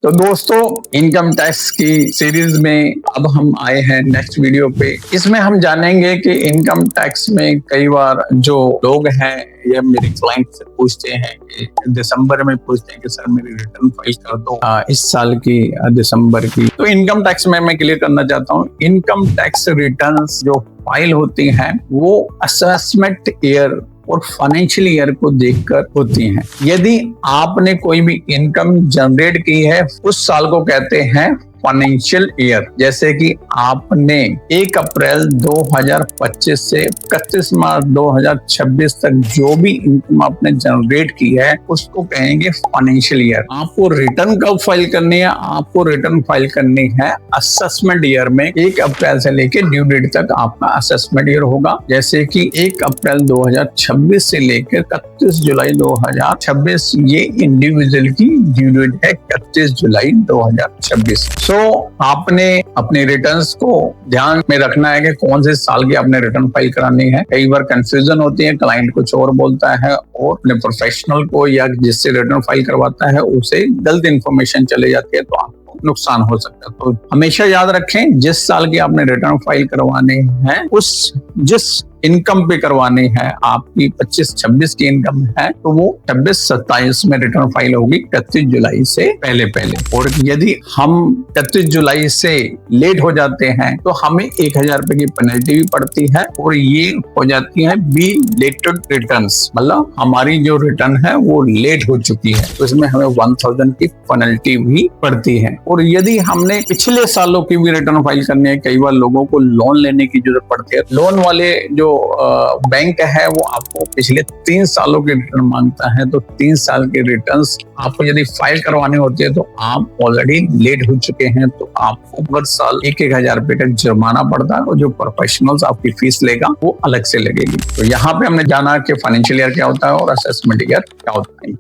तो दोस्तों, income tax की सीरीज में अब हम आए हैं नेक्स्ट वीडियो पे। इसमें हम जानेंगे कि इनकम टैक्स में कई बार जो लोग हैं या मेरे क्लाइंट से पूछते हैं कि दिसंबर में पूछते हैं कि सर मेरी रिटर्न फाइल कर दो इस साल की दिसंबर की। तो इनकम टैक्स में मैं क्लियर करना चाहता हूँ, इनकम टैक्स रिटर्न्स जो फाइल होती हैं वो असेसमेंट ईयर और फाइनेंशियल ईयर को देखकर होती हैं। यदि आपने कोई भी इनकम जनरेट की है उस साल को कहते हैं फाइनेंशियल ईयर। जैसे कि आपने 1 अप्रैल 2025 से 31 मार्च 2026 तक जो भी इनकम आपने जनरेट की है उसको कहेंगे फाइनेंशियल ईयर। आपको रिटर्न कब फाइल करनी है? आपको रिटर्न फाइल करनी है असेसमेंट ईयर में। 1 अप्रैल से लेकर ड्यू डेट तक आपका असेसमेंट ईयर होगा। जैसे कि 1 अप्रैल 2026 से लेकर 31 जुलाई 2026 ये इंडिविजुअल की ड्यू डेट है 31 जुलाई 2026। आपने अपने रिटर्न्स को ध्यान में रखना है कि कौन से साल की आपने रिटर्न फाइल करानी है। कई बार कंफ्यूजन होती है, क्लाइंट कुछ और बोलता है और अपने प्रोफेशनल को या जिससे रिटर्न फाइल करवाता है उसे गलत इन्फॉर्मेशन चले जाती है तो आपको नुकसान हो सकता है। तो हमेशा याद रखें, जिस साल की आपने रिटर्न फाइल करवानी है उस जिस इनकम पे करवानी है, आपकी 25-26 की इनकम है तो वो 26-27 में रिटर्न फाइल होगी 31 जुलाई से पहले। और यदि हम 31 जुलाई से लेट हो जाते हैं तो हमें 1000 रुपए की पेनल्टी भी पड़ती है और ये हो जाती है बी लेटेड रिटर्न्स, मतलब हमारी जो रिटर्न है वो लेट हो चुकी है तो इसमें हमें 1000 की पेनल्टी भी पड़ती है। और यदि हमने पिछले सालों की भी रिटर्न फाइल करनी है, कई बार लोगों को लोन लेने की जरूरत पड़ती है। लोन वाले जो बैंक है वो आपको पिछले 3 सालों के रिटर्न मांगता है, तो 3 साल के रिटर्न्स आपको यदि फाइल करवाने होते हैं तो आप ऑलरेडी लेट हो चुके हैं तो आपको हर साल 1-1000 रुपए का जुर्माना पड़ता है और जो प्रोफेशनल्स आपकी फीस लेगा वो अलग से लगेगी। तो यहाँ पे हमने जाना कि फाइनेंशियल ईयर क्या होता है और असेसमेंट ईयर क्या होता है।